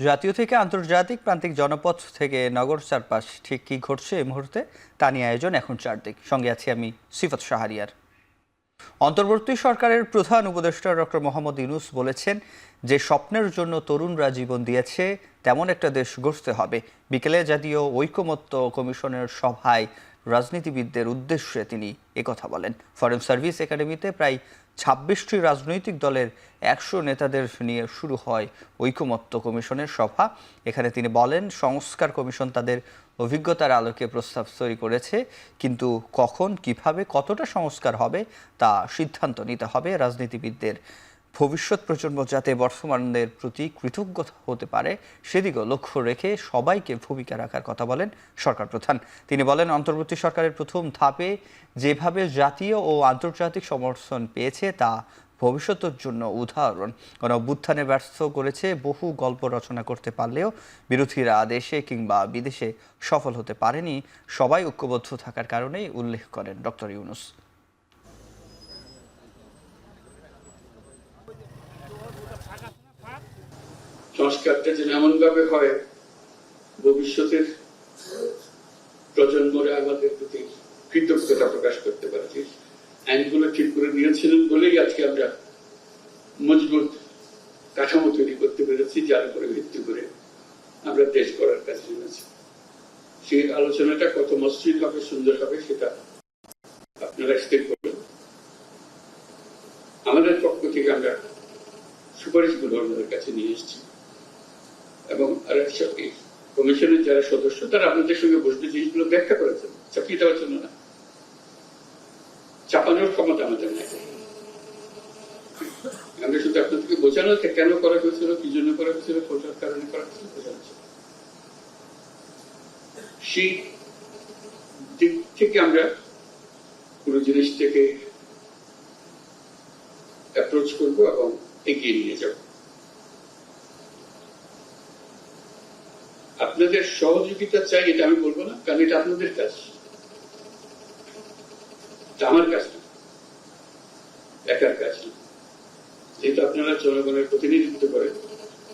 জাতীয় থেকে আন্তর্জাতিক প্রান্তিক জনপথ থেকে নগর চারপাশ ঠিক কি ঘটছে এই মুহূর্তে তা নিয়ে আয়োজন এখন চারদিক। সঙ্গে আছি আমি সিফাত শাহরিয়ার। অন্তর্বর্তী সরকারের প্রধান উপদেষ্টা ডক্টর মোহাম্মদ ইউনূস বলেছেন, যে স্বপ্নের জন্য তরুণরা জীবন দিয়েছে তেমন একটা দেশ গড়তে হবে। বিকেলে জাতীয় ঐকমত্য কমিশনের সভায় রাজনীতিবিদদের উদ্দেশ্যে তিনি একথা বলেন। ফরেন সার্ভিস একাডেমিতে প্রায় ২৬টি রাজনৈতিক দলের ১০০ নেতাদের নিয়ে শুরু হয় ঐকমত্য কমিশনের সভা। এখানে তিনি বলেন, সংস্কার কমিশন তাদের অভিজ্ঞতার আলোকে প্রস্তাব তৈরি করেছে, কিন্তু কখন, কিভাবে, কতটা সংস্কার হবে তা সিদ্ধান্ত নিতে হবে রাজনীতিবিদদের। ভবিষ্যৎ প্রজন্ম যাতে বর্তমানদের প্রতি কৃতজ্ঞ হতে পারে সেদিকেও লক্ষ্য রেখে সবাইকে ভূমিকা রাখার কথা বলেন সরকার প্রধান। তিনি বলেন, অন্তর্বর্তী সরকারের প্রথম ধাপে যেভাবে জাতীয় ও আন্তর্জাতিক সমর্থন পেয়েছে তা ভবিষ্যতের জন্য উদাহরণ। গণ অভ্যুত্থানে ব্যর্থ করেছে, বহু গল্প রচনা করতে পারলেও বিরোধীরা দেশে কিংবা বিদেশে সফল হতে পারেনি। সবাই ঐক্যবদ্ধ থাকার কারণেই উল্লেখ করেন ডক্টর ইউনূস। সংস্কারটা যেন এমনভাবে হয় ভবিষ্যতের প্রজন্মরা আমাদের প্রতি কৃতজ্ঞতা প্রকাশ করতে পারছি। আইনগুলো ঠিক করে নিয়েছিলেন বলেই আজকে আমরা মজবুত কাঠামো তৈরি করতে পেরেছি, যার উপরে ভিত্তি করে আমরা দেশ গড়ার কাজে নেমেছি। সেই আলোচনাটা কত মসৃণ হবে, সুন্দর হবে, সেটা আপনারা স্থির করবেন। আমাদের পক্ষ থেকে আমরা সুপারিশগুলো আপনাদের কাছে নিয়ে এসেছি এবং কমিশনের যারা সদস্য তারা আপনাদের সঙ্গে বসবে, জিনিসগুলো ব্যাখ্যা করেছেন, চাপিয়ে দেওয়ার জন্য না, চাপানোর ক্ষমতা আমাদের নেই। আমরা শুধু আপনাদেরকে বোঝানো কেন করা হয়েছিল, কি জন্য করা হয়েছিল, কোটার কারণে করা হয়েছিল বোঝানো। সেই দিক থেকে আমরা পুরো জিনিসটাকে অ্যাপ্রোচ করব এবং এগিয়ে নিয়ে যাব। আপনাদের সহযোগিতা চাই এটা আমি বলবো না, কারণ এটা আপনাদের কাজ, আমার কাজ না, একার কাজ না। যেহেতু আপনারা জনগণের প্রতিনিধিত্ব করেন,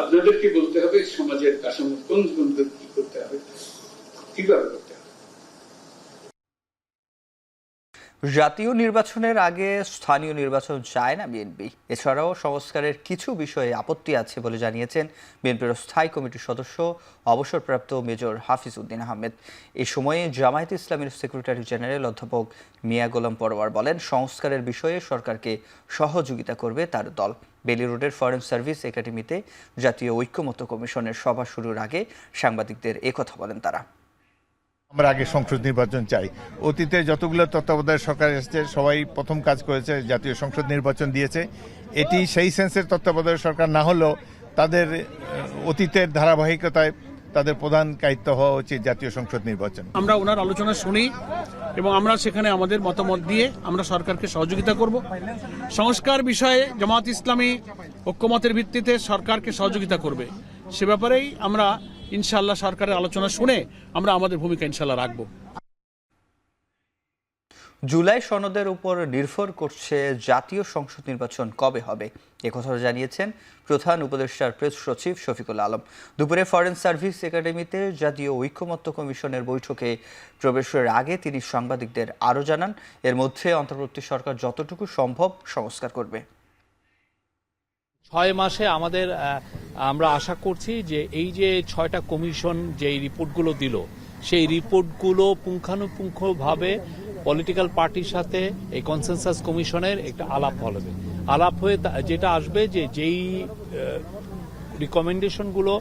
আপনাদেরকে বলতে হবে সমাজের কাঠামো কোন কোনকে কি করতে হবে, কিভাবে করতে হবে। জাতীয় নির্বাচনের আগে স্থানীয় নির্বাচন চায় না বিএনপি। এছাড়াও সংস্কারের কিছু বিষয়ে আপত্তি আছে বলে জানিয়েছেন বিএনপির স্থায়ী কমিটির সদস্য অবসরপ্রাপ্ত মেজর হাফিজ উদ্দিন আহমেদ। এ সময়ে জামায়াতে ইসলামীর সেক্রেটারি জেনারেল অধ্যাপক মিয়া গোলাম পরোয়ার বলেন, সংস্কারের বিষয়ে সরকারকে সহযোগিতা করবে তার দল। বেলি রোডের ফরেন সার্ভিস একাডেমিতে জাতীয় ঐকমত্য কমিশনের সভা শুরুর আগে সাংবাদিকদের একথা বলেন তারা। আমরা আগে সংসদ নির্বাচন চাই। অতীতে যতগুলো তত্ত্বাবধায়ক সরকার এসেছে সবাই প্রথম কাজ করেছে জাতীয় সংসদ নির্বাচন দিয়েছে। এটি সেই সেন্সের তত্ত্বাবধায়ক সরকার না হলেও তাদের অতীতের ধারাবাহিকতায় তাদের প্রধান দায়িত্ব হওয়া উচিত জাতীয় সংসদ নির্বাচন। আমরা ওনার আলোচনা শুনি এবং আমরা সেখানে আমাদের মতামত দিয়ে আমরা সরকারকে সহযোগিতা করব। সংস্কার বিষয়ে জামায়াত ইসলামী ঐক্যমতের ভিত্তিতে সরকারকে সহযোগিতা করবে, সে ব্যাপারেই আমরা ইনশাআল্লাহ সরকারের আলোচনা শুনে আমরা আমাদের ভূমিকা ইনশাআল্লাহ রাখব। জুলাই সনদের উপর নির্ভর করছে জাতীয় সংসদ নির্বাচন কবে হবে, একথা জানিয়েছেন প্রধান উপদেষ্টার প্রেস সচিব শফিকুল আলম। দুপুরে ফরেন সার্ভিস একাডেমিতে জাতীয় ঐকমত্য কমিশনের বৈঠকে প্রবেশের আগে তিনি সাংবাদিকদের আরও জানান, এর মধ্যে অন্তর্বর্তী সরকার যতটুকু সম্ভব সংস্কার করবে। 6 মাসে আমরা আশা করছি যে এই যে 6টা কমিশন যে রিপোর্টগুলো দিল, সেই রিপোর্টগুলো পুঙ্খানুপুঙ্খভাবে পলিটিক্যাল পার্টির সাথে এই কনসেনসাস কমিশনের একটা আলাপ হয়ে যেটা আসবে যে যেই রিকমেন্ডেশনগুলো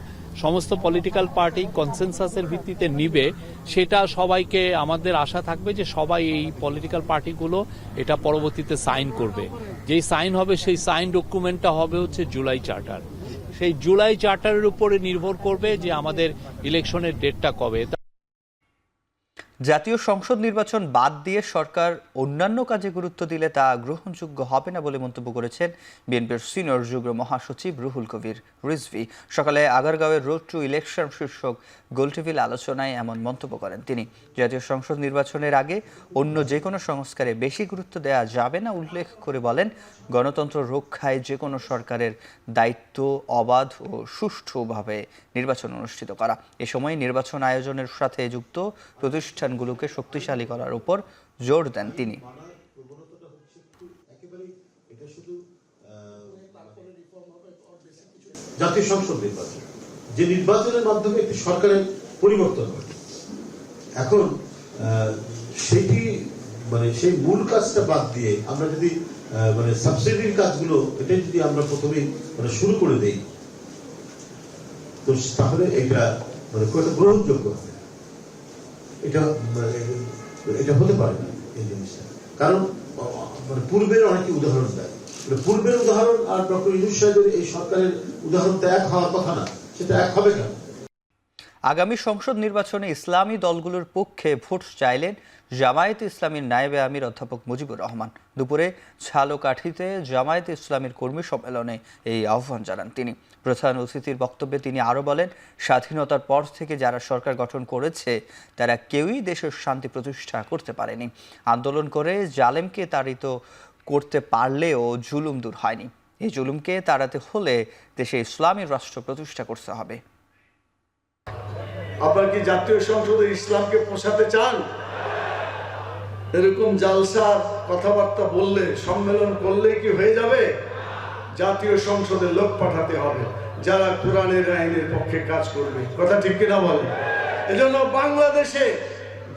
সমস্ত পলিটিক্যাল পার্টি কনসেনসাসের ভিত্তিতে নিবে, সেটা সবাইকে আমাদের আশা থাকবে যে সবাই এই পলিটিক্যাল পার্টিগুলো এটা পরবর্তীতে সাইন করবে। যেই সাইন হবে সেই সাইন ডকুমেন্টটা হবে হচ্ছে জুলাই চার্টার। সেই জুলাই চার্টারের উপরে নির্ভর করবে যে আমাদের ইলেকশনের ডেটটা কবে। জাতীয় সংসদ নির্বাচন বাদ দিয়ে সরকার অন্যান্য কাজে গুরুত্ব দিলে তা গ্রহণযোগ্য হবে না বলে মন্তব্য করেছেন বিএনপির সিনিয়র যুগ্ম মহাসচিব রুহুল কবির রিজভী। সকালে আগারগাঁওয়ের রোড টু ইলেকশন শীর্ষক গোলটেবিল আলোচনায় এমন মন্তব্য করেন তিনি। জাতীয় সংসদ নির্বাচনের আগে অন্য যে কোনো সংস্কারে বেশি গুরুত্ব দেওয়া যাবে না উল্লেখ করে বলেন, গণতন্ত্র রক্ষায় যে কোনো সরকারের দায়িত্ব অবাধ ও সুষ্ঠুভাবে নির্বাচন অনুষ্ঠিত করা। এ সময় নির্বাচন আয়োজনের সাথে যুক্ত প্রতিষ্ঠানগুলোকে শক্তিশালী করার উপর জোর দেন তিনি। জাতীয় সংসদ নির্বাচন, যে নির্বাচনের মাধ্যমে একটি সরকারের পরিবর্তন হয়, এখন সেটি সেই মূল কাজটা বাদ দিয়ে আমরা যদি সাবসিডির কাজগুলো এটাই যদি আমরা প্রথমেই শুরু করে দেই, তো তাহলে এটা খুব একটা গ্রহণযোগ্য হবে। এটা হতে পারে না এই জিনিসটা, কারণ পূর্বের অনেকে উদাহরণ দেয়, পূর্বের উদাহরণ আর ডক্টর ইউনূস সাহেবের এই সরকারের উদাহরণ তো এক হওয়ার কথা না, সেটা এক হবে কেন? আগামী সংসদ নির্বাচনে ইসলামী দলগুলোর পক্ষে ভোট চাইলেন জামায়াতে ইসলামীর নায়েবে আমির অধ্যাপক মুজিবুর রহমান। দুপুরে ঝালকাঠিতে জামায়াতে ইসলামীর কর্মী সম্মেলনে এই আহ্বান জানান তিনি। প্রধান অতিথির বক্তব্যে তিনি আরও বলেন, স্বাধীনতার পর থেকে যারা সরকার গঠন করেছে তারা কেউই দেশের শান্তি প্রতিষ্ঠা করতে পারেনি। আন্দোলন করে জালেমকে তাড়িত করতে পারলেও জুলুম দূর হয়নি। এই জুলুমকে তাড়াতে হলে দেশে ইসলামী রাষ্ট্র প্রতিষ্ঠা করতে হবে। আপনারা কি জাতীয় সংসদে ইসলামকে পোষাতে চান? এরকম জালসার কথাবার্তা বললে, সম্মেলন করলে কি হয়ে যাবে? জাতীয় সংসদে লোক পাঠাতে হবে যারা কোরআনের আইনের পক্ষে কাজ করবে। কথা ঠিক কিনা বলে? এজন্য বাংলাদেশে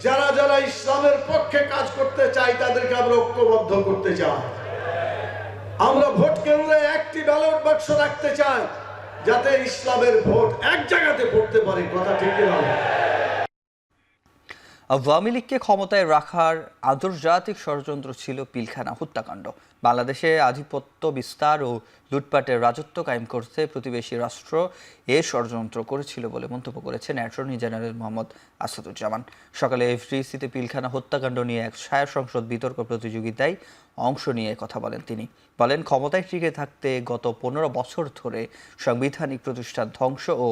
যারা যারা ইসলামের পক্ষে কাজ করতে চায় তাদেরকে আমরা ঐক্যবদ্ধ করতে চাই। আমরা ভোট কেন্দ্রে একটি ব্যালট বাক্স রাখতে চাই যাতে ইসলামের ভোট এক জায়গাতে পড়তে পারে। কথা ঠিক কিনা? আওয়ামী লীগকে ক্ষমতায় রাখার আন্তর্জাতিক ষড়যন্ত্র ছিল পিলখানা হত্যাকাণ্ড। বাংলাদেশে আধিপত্য বিস্তার ও লুটপাটের রাজত্ব কায়েম করতে প্রতিবেশী রাষ্ট্র এ ষড়যন্ত্র করেছিল বলে মন্তব্য করেছেন অ্যাটর্নি জেনারেল মোহাম্মদ আসাদুজ্জামান। সকালে এফডিসিতে পিলখানা হত্যাকাণ্ড নিয়ে এক ছায়া সংসদ বিতর্ক প্রতিযোগিতায় অংশ নিয়ে কথা বলেন তিনি। বলেন, ক্ষমতায় টিকে থাকতে গত 15 বছর ধরে সাংবিধানিক প্রতিষ্ঠান ধ্বংস ও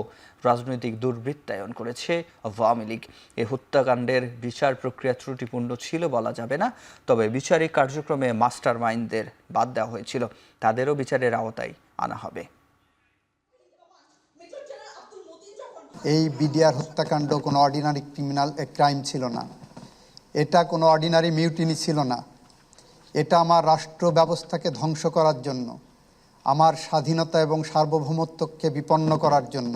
রাজনৈতিক দুর্বৃত্তায়ন করেছে আওয়ামী লীগ। এই হত্যাকাণ্ডের বিচার প্রক্রিয়া ত্রুটিপূর্ণ ছিল বলা যাবে না, তবে বিচারিক কার্যক্রমে মাস্টার মাইন্ডদের বাদ দেওয়া হয়েছিল, তাদেরও বিচারের আওতায় আনা হবে। এই বিডিআর হত্যাকাণ্ড কোনো অর্ডিনারি ক্রাইম ছিল না, এটা কোনো অর্ডিনারি মিউটিনি ছিল না। এটা আমার রাষ্ট্র ব্যবস্থাকে ধ্বংস করার জন্য, আমার স্বাধীনতা এবং সার্বভৌমত্বকে বিপন্ন করার জন্য,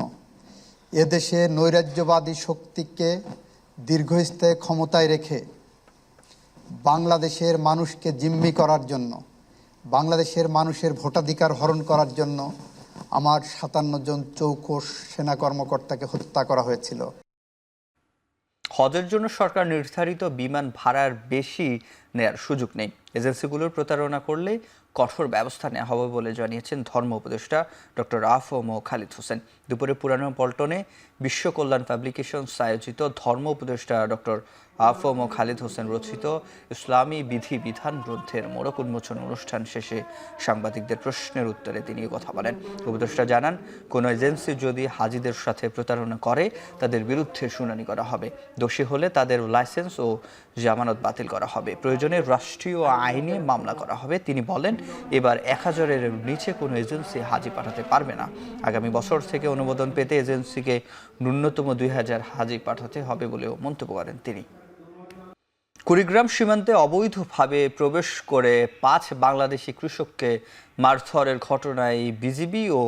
এদেশে নৈরাজ্যবাদী শক্তিকে দীর্ঘস্থায়ী ক্ষমতায় রেখে বাংলাদেশের মানুষকে জিম্মি করার জন্য, বাংলাদেশের মানুষের ভোটাধিকার হরণ করার জন্য আমার 57 জন চৌকস সেনা কর্মকর্তাকে হত্যা করা হয়েছিল। হজের জন্য সরকার নির্ধারিত বিমান ভাড়ার বেশি নেয়ার সুযোগ নেই। এজেন্সিগুলোর প্রতারণা করলে কঠোর ব্যবস্থা নেওয়া হবে বলে জানিয়েছেন ধর্ম উপদেষ্টা ডক্টর আফম খালিদ হোসেন। দুপুরে পুরানো পল্টনে বিশ্ব কল্যাণ পাবলিকেশনস আয়োজিত ধর্ম উপদেষ্টা ডক্টর আফম খালিদ হোসেন রচিত ইসলামী বিধি বিধান গ্রন্থের মোড়ক উন্মোচন অনুষ্ঠান শেষে সাংবাদিকদের প্রশ্নের উত্তরে তিনি কথা বলেন। উপদেষ্টা জানান, কোনো এজেন্সি যদি হাজিদের সাথে প্রতারণা করে তাদের বিরুদ্ধে শুনানি করা হবে। দোষী হলে তাদের লাইসেন্স ও জামানত বাতিল করা হবে, প্রয়োজনে রাষ্ট্রীয় আইনে মামলা করা হবে। তিনি বলেন, এবার 1000-এর নিচে কোনো এজেন্সি হাজি পাঠাতে পারবে না। আগামী বছর থেকে অনুমোদন পেতে এজেন্সিকে ন্যূনতম 2000 হাজি পাঠাতে হবে বলেও মন্তব্য করেন তিনি। কুড়িগ্রাম সীমান্তে অবৈধভাবে প্রবেশ করে 5 বাংলাদেশি কৃষককে মারধরের ঘটনায় বিজিবি ও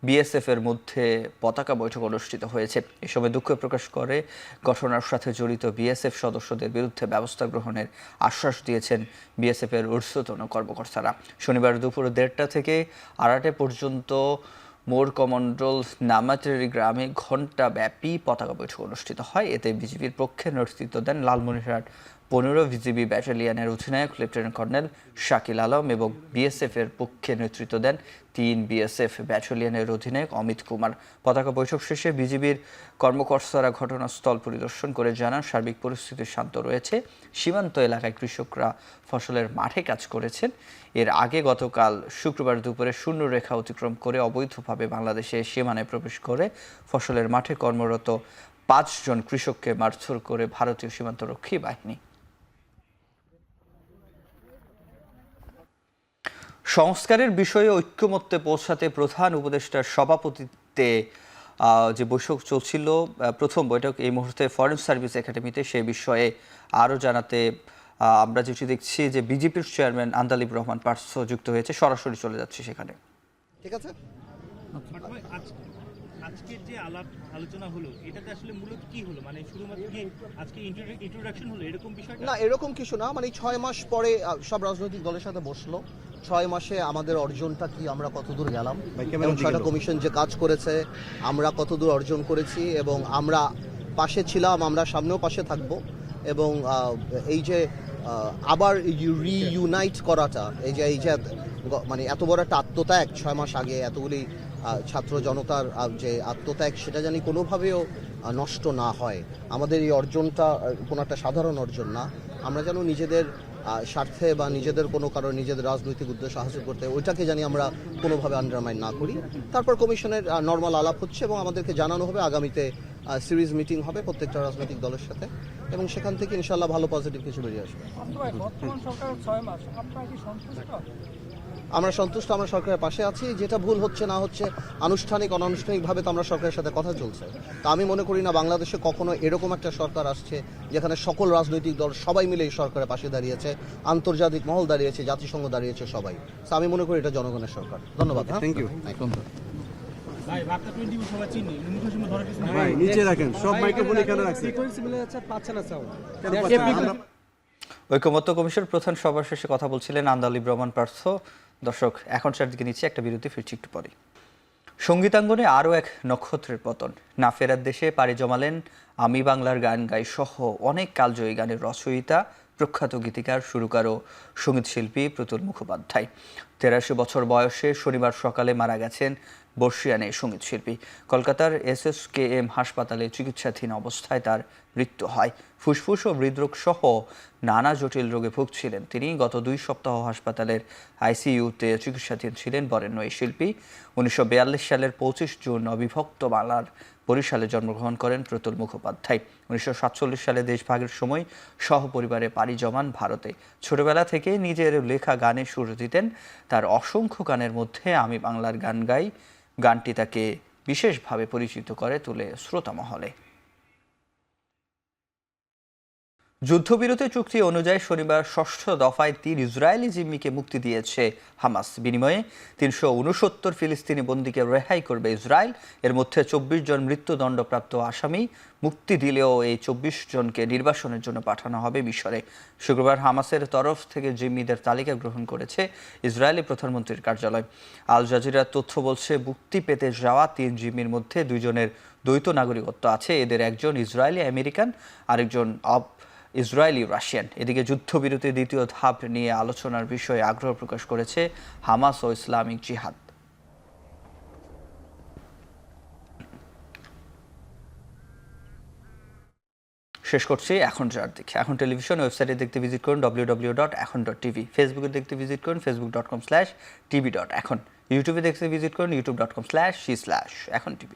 বিএসএফ এর মধ্যে পতাকা বৈঠক অনুষ্ঠিত হয়েছে। এ সময় দুঃখ প্রকাশ করে ঘটনার সাথে জড়িত বিএসএফ সদস্যদের বিরুদ্ধে ব্যবস্থা গ্রহণের আশ্বাস দিয়েছেন বিএসএফ এর ঊর্ধ্বতন কর্মকর্তারা। শনিবার দুপুর 1:30 থেকে 8টা পর্যন্ত মোর কমন্ডল নামাতেরি গ্রামে ঘণ্টাব্যাপী পতাকা বৈঠক অনুষ্ঠিত হয়। এতে বিজিবির পক্ষে নেতৃত্ব দেন লালমনিরহাট 15 বিজিবি ব্যাটালিয়নের অধিনায়ক লেফটেন্যান্ট কর্নেল শাকিল আলম এবং বিএসএফ এর পক্ষে নেতৃত্ব দেন 3 বিএসএফ ব্যাটালিয়নের অধিনায়ক অমিত কুমার। পতাকা বৈঠক শেষে বিজিবির কর্মকর্তারা ঘটনাস্থল পরিদর্শন করে জানান সার্বিক পরিস্থিতি শান্ত রয়েছে। সীমান্ত এলাকায় কৃষকরা ফসলের মাঠে কাজ করেছেন। এর আগে গতকাল শুক্রবার দুপুরে শূন্য রেখা অতিক্রম করে অবৈধভাবে বাংলাদেশে সীমানায় প্রবেশ করে ফসলের মাঠে কর্মরত 5 জন কৃষককে মারধর করে ভারতীয় সীমান্তরক্ষী বাহিনী। সংস্কারের বিষয়ে ঐক্যমত্যে পৌঁছাতে প্রধান উপদেষ্টার সভাপতিত্বে যে বৈঠক চলছিল, প্রথম বৈঠক এই মুহূর্তে ফরেন সার্ভিস একাডেমিতে, সে বিষয়ে আরও জানাতে আমরা যেটি দেখছি যে বিজেপির চেয়ারম্যান আন্দালিব রহমান পার্থ যুক্ত হয়েছে। সরাসরি চলে যাচ্ছে সেখানে। ঠিক আছে। আজকের যে আলোচনা হলো এটাতে আসলে মূলত কি হলো, মানে শুধুমাত্র কি আজকে ইন্ট্রোডাকশন হলো এরকম বিষয় না? এরকম কিছু না, মানে 6 মাস পরে সব রাজনৈতিক দলের সাথে বসলো। 6 মাসে আমাদের অর্জনটা কি, আমরা কতদূর গেলাম, এবং 6টা কমিশন যে কাজ করেছে আমরা কতদূর অর্জন করেছি, এবং আমরা পাশে ছিলাম, আমরা সামনেও পাশে থাকব। এবং এই যে আবার রিইউনাইট করাটা, এই যে মানে এত বড় একটা আত্মত্যাগ 6 মাস আগে, এতগুলি ছাত্র জনতার যে আত্মত্যাগ, সেটা জানি কোনোভাবেও নষ্ট না হয়। আমাদের এই অর্জনটা কোনো একটা সাধারণ অর্জন না। আমরা যেন নিজেদের স্বার্থে বা নিজেদের কোনো কারণ নিজেদের রাজনৈতিক উদ্দেশ্য হাসিল করতে, ওইটাকে জানি আমরা কোনোভাবে আন্ডারমাইন না করি। তারপর কমিশনের নর্মাল আলাপ হচ্ছে এবং আমাদেরকে জানানো হবে, আগামীতে সিরিজ মিটিং হবে প্রত্যেকটা রাজনৈতিক দলের সাথে, এবং সেখান থেকে ইনশাল্লাহ ভালো পজিটিভ কিছু বেরিয়ে আসবে। আমরা সন্তুষ্ট, আমরা সরকারের পাশে আছি। যেটা ভুল হচ্ছে না হচ্ছে আনুষ্ঠানিক অনানুষ্ঠানিকভাবে তো আমরা সরকারের সাথে কথা চলছে। তা আমি মনে করি না বাংলাদেশে কখনো এরকম একটা সরকার আসছে যেখানে সকল রাজনৈতিক দল সবাই মিলে এই সরকারের পাশে দাঁড়িয়েছে, আন্তর্জাতিক মহল দাঁড়িয়েছে, জাতিসংঘ দাঁড়িয়েছে, সবাই। তো আমি মনে করি এটা জনগণের সরকার। ধন্যবাদ। Thank you. ঐকমত্য কমিশন প্রধান সভা শেষে কথা বলছিলেন আন্দালিব রহমান পার্থ। দর্শক, এখন চারদিকে নিচ্ছে একটা বিরতি, ফিরছি একটু পরে। সঙ্গীতাঙ্গনে আরও এক নক্ষত্রের পতন। না ফেরার দেশে পাড়ি জমালেন আমি বাংলার গান গাই সহ অনেক কালজয়ী গানের রচয়িতা, প্রখ্যাত গীতিকার, সুরকার ও সঙ্গীত শিল্পী প্রতুল মুখোপাধ্যায়। 83 বছর বয়সে শনিবার সকালে মারা গেছেন বর্ষিয়ানে সঙ্গীত শিল্পী। কলকাতার SSKM হাসপাতালে চিকিৎসাধীন অবস্থায় তার মৃত্যু হয়। ফুসফুস ও হৃদরোগ সহ নানা জটিল রোগে ভুগছিলেন তিনি। গত 2 সপ্তাহ হাসপাতালের ICUতে চিকিৎসাধীন ছিলেন বরেণ্য এই শিল্পী। 1942 সালের 25 জুন অবিভক্ত বাংলার বরিশালে জন্মগ্রহণ করেন প্রতুল মুখোপাধ্যায়। 1947 সালে দেশভাগের সময় সহপরিবারে পাড়ি জমান ভারতে। ছোটবেলা থেকে নিজের লেখা গানে সুর দিতেন। তার অসংখ্য গানের মধ্যে আমি বাংলার গান গাই গানটি তাকে বিশেষভাবে পরিচিত করে তোলে শ্রোতা মহলে। যুদ্ধবিরতি চুক্তি অনুযায়ী শনিবার 6ষ্ঠ দফায় 3 ইসরায়েলি জিম্মিকে মুক্তি দিয়েছে হামাস। বিনিময়ে 369 ফিলিস্তিনি বন্দীকে রেহাই করবে ইসরায়েল। এর মধ্যে 24 জন মৃত্যুদণ্ডপ্রাপ্ত আসামি মুক্তি দিলেও এই 24 জনকে নির্বাসনের জন্য পাঠানো হবে মিশরে। শুক্রবার হামাসের তরফ থেকে জিম্মিদের তালিকা গ্রহণ করেছে ইসরায়েলি প্রধানমন্ত্রীর কার্যালয়। আল জাজিরার তথ্য বলছে, মুক্তি পেতে যাওয়া 3 জিম্মির মধ্যে 2 জনের দ্বৈত নাগরিকত্ব আছে। এদের একজন ইসরায়েলি আমেরিকান, আরেকজন ইসরায়েলি রাশিয়ান। এদিকে যুদ্ধবিরতির দ্বিতীয় ধাপ নিয়ে আলোচনার বিষয়ে আগ্রহ প্রকাশ করেছে হামাস ও ইসলামিক জিহাদ। শেষ করছি এখন চারদিকে। এখন টেলিভিশন ওয়েবসাইটে দেখতে ভিজিট করুন www.এখন.tv, ফেসবুকে দেখতে ভিজিট করুন facebook.com/tv.এখন, ইউটিউবে দেখতে ভিজিট করুন youtube.com/এখন TV।